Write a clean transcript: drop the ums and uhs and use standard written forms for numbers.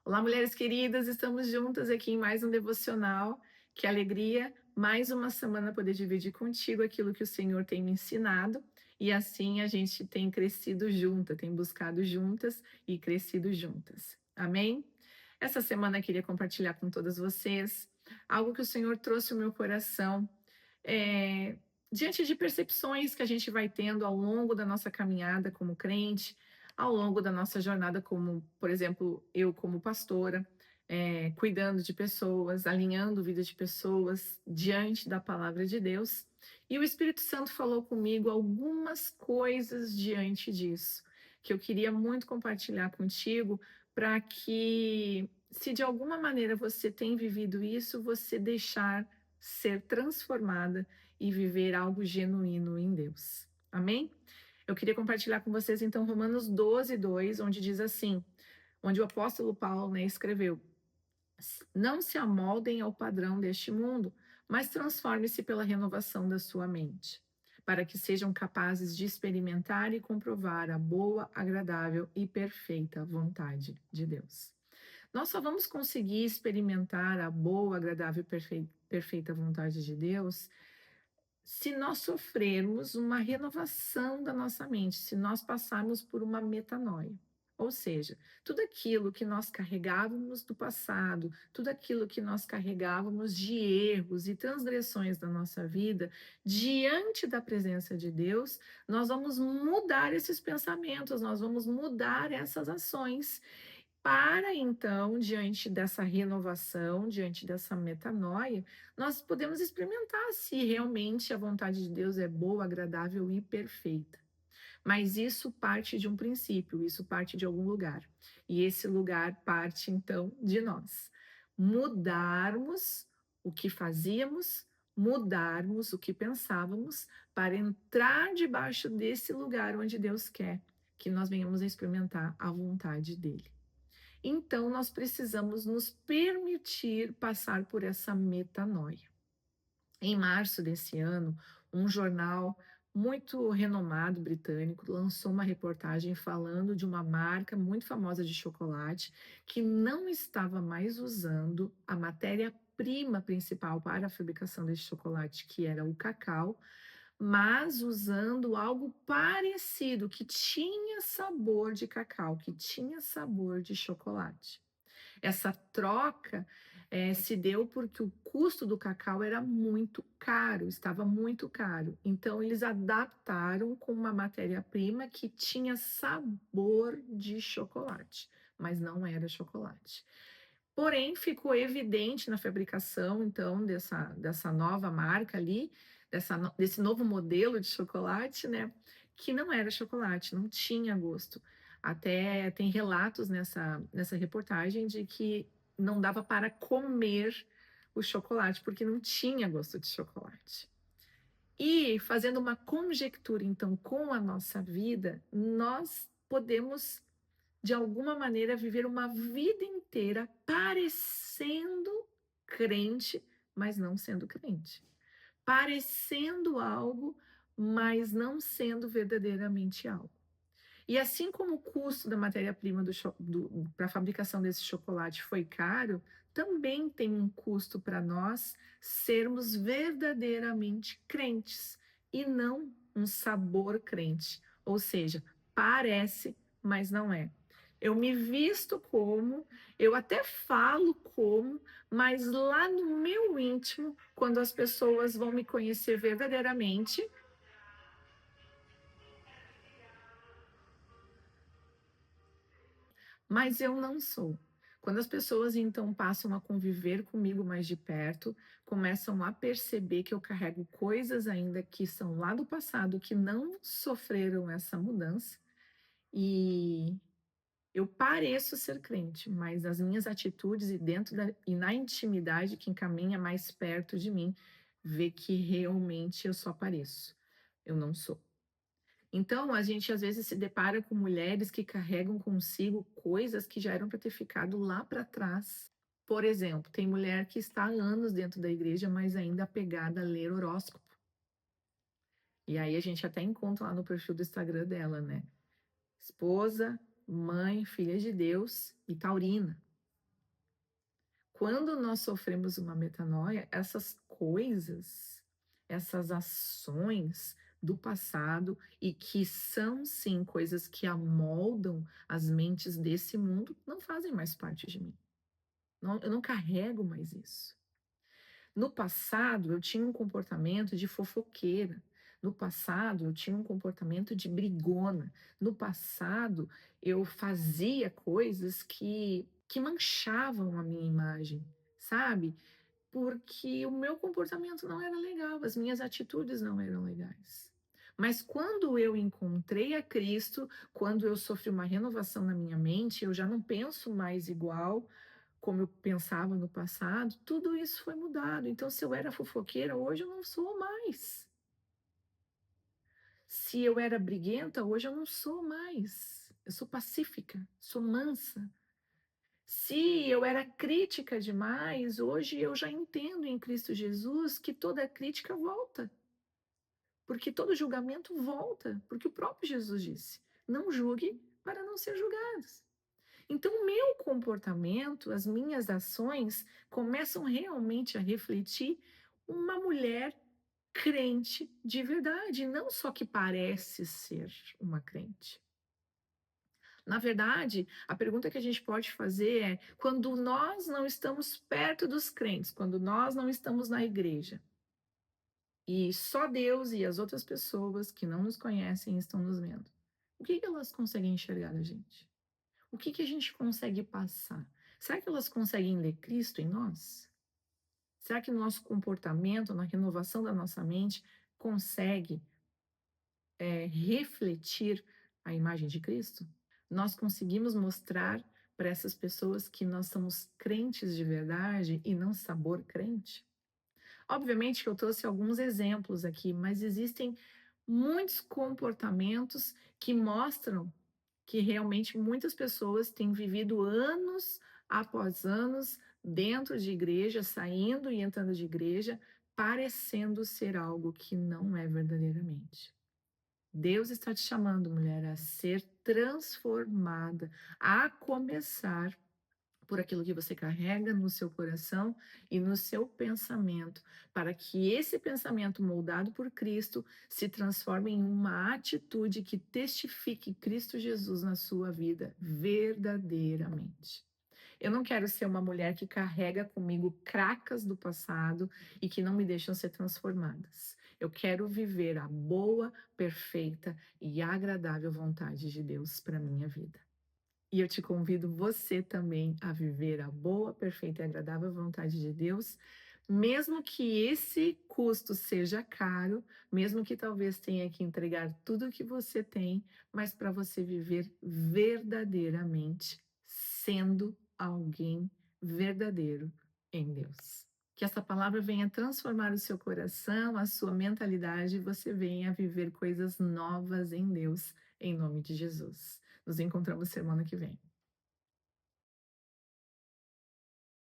Olá, mulheres queridas, estamos juntas aqui em mais um devocional. Que alegria, mais uma semana poder dividir contigo aquilo que o Senhor tem me ensinado e assim a gente tem crescido junta, tem buscado juntas e crescido juntas. Amém? Essa semana eu queria compartilhar com todas vocês algo que o Senhor trouxe ao meu coração, diante de percepções que a gente vai tendo ao longo da nossa caminhada como crente, ao longo da nossa jornada como, por exemplo, eu como pastora, cuidando de pessoas, alinhando vida de pessoas diante da palavra de Deus. E o Espírito Santo falou comigo algumas coisas diante disso, que eu queria muito compartilhar contigo, para que, se de alguma maneira você tem vivido isso, você deixar ser transformada e viver algo genuíno em Deus. Amém? Eu queria compartilhar com vocês, então, Romanos 12, 2, onde diz assim, onde o apóstolo Paulo, escreveu: não se amoldem ao padrão deste mundo, mas transforme-se pela renovação da sua mente, para que sejam capazes de experimentar e comprovar a boa, agradável e perfeita vontade de Deus. Nós só vamos conseguir experimentar a boa, agradável e perfeita vontade de Deus se nós sofrermos uma renovação da nossa mente, se nós passarmos por uma metanoia. Ou seja, tudo aquilo que nós carregávamos do passado, tudo aquilo que nós carregávamos de erros e transgressões da nossa vida, diante da presença de Deus, nós vamos mudar esses pensamentos, nós vamos mudar essas ações para então, diante dessa renovação, diante dessa metanoia, nós podemos experimentar se realmente a vontade de Deus é boa, agradável e perfeita. Mas isso parte de um princípio, isso parte de algum lugar. E esse lugar parte então de nós. Mudarmos o que fazíamos, mudarmos o que pensávamos, para entrar debaixo desse lugar onde Deus quer que nós venhamos a experimentar a vontade dele. Então, nós precisamos nos permitir passar por essa metanoia. Em março desse ano, um jornal muito renomado britânico lançou uma reportagem falando de uma marca muito famosa de chocolate que não estava mais usando a matéria-prima principal para a fabricação desse chocolate, que era o cacau, mas usando algo parecido, que tinha sabor de cacau, que tinha sabor de chocolate. Essa troca se deu porque o custo do cacau era muito caro, estava muito caro. Então, eles adaptaram com uma matéria-prima que tinha sabor de chocolate, mas não era chocolate. Porém, ficou evidente na fabricação, então, dessa nova marca ali, desse novo modelo de chocolate, que não era chocolate, não tinha gosto. Até tem relatos nessa reportagem de que não dava para comer o chocolate, porque não tinha gosto de chocolate. E fazendo uma conjectura, então, com a nossa vida, nós podemos de alguma maneira, viver uma vida inteira parecendo crente, mas não sendo crente. Parecendo algo, mas não sendo verdadeiramente algo. E assim como o custo da matéria-prima para a fabricação desse chocolate foi caro, também tem um custo para nós sermos verdadeiramente crentes e não um sabor crente. Ou seja, parece, mas não é. Eu me visto como, eu até falo como, mas lá no meu íntimo, quando as pessoas vão me conhecer verdadeiramente, mas eu não sou. Quando as pessoas então passam a conviver comigo mais de perto, começam a perceber que eu carrego coisas ainda que são lá do passado, que não sofreram essa mudança, e eu pareço ser crente, mas as minhas atitudes e na intimidade, quem caminha mais perto de mim, vê que realmente eu só pareço, eu não sou. Então, a gente às vezes se depara com mulheres que carregam consigo coisas que já eram para ter ficado lá para trás. Por exemplo, tem mulher que está há anos dentro da igreja, mas ainda apegada a ler horóscopo. E aí a gente até encontra lá no perfil do Instagram dela, né? Esposa, mãe, filha de Deus e taurina. Quando nós sofremos uma metanoia, essas coisas, essas ações do passado e que são sim coisas que amoldam as mentes desse mundo, não fazem mais parte de mim. Eu não carrego mais isso. No passado, eu tinha um comportamento de fofoqueira. No passado, eu tinha um comportamento de brigona. No passado, eu fazia coisas que manchavam a minha imagem, sabe? Porque o meu comportamento não era legal, as minhas atitudes não eram legais. Mas quando eu encontrei a Cristo, quando eu sofri uma renovação na minha mente, eu já não penso mais igual como eu pensava no passado, tudo isso foi mudado. Então, se eu era fofoqueira, hoje eu não sou mais. Se eu era briguenta, hoje eu não sou mais. Eu sou pacífica, sou mansa. Se eu era crítica demais, hoje eu já entendo em Cristo Jesus que toda crítica volta, porque todo julgamento volta, porque o próprio Jesus disse: não julgue para não ser julgados. Então, o meu comportamento, as minhas ações começam realmente a refletir uma mulher crente de verdade, não só que parece ser uma crente. Na verdade, a pergunta que a gente pode fazer é: quando nós não estamos perto dos crentes, quando nós não estamos na igreja, e só Deus e as outras pessoas que não nos conhecem estão nos vendo, o que que elas conseguem enxergar da gente? O que que a gente consegue passar? Será que elas conseguem ler Cristo em nós? Será que o nosso comportamento, na renovação da nossa mente, consegue refletir a imagem de Cristo? Nós conseguimos mostrar para essas pessoas que nós somos crentes de verdade e não sabor crente? Obviamente que eu trouxe alguns exemplos aqui, mas existem muitos comportamentos que mostram que realmente muitas pessoas têm vivido anos após anos dentro de igreja, saindo e entrando de igreja, parecendo ser algo que não é verdadeiramente. Deus está te chamando, mulher, a ser transformada, a começar por aquilo que você carrega no seu coração e no seu pensamento, para que esse pensamento moldado por Cristo se transforme em uma atitude que testifique Cristo Jesus na sua vida verdadeiramente. Eu não quero ser uma mulher que carrega comigo cracas do passado e que não me deixam ser transformadas. Eu quero viver a boa, perfeita e agradável vontade de Deus para minha vida. E eu te convido você também a viver a boa, perfeita e agradável vontade de Deus, mesmo que esse custo seja caro, mesmo que talvez tenha que entregar tudo o que você tem, mas para você viver verdadeiramente sendo alguém verdadeiro em Deus. Que essa palavra venha transformar o seu coração, a sua mentalidade, e você venha viver coisas novas em Deus, em nome de Jesus. Nos encontramos semana que vem.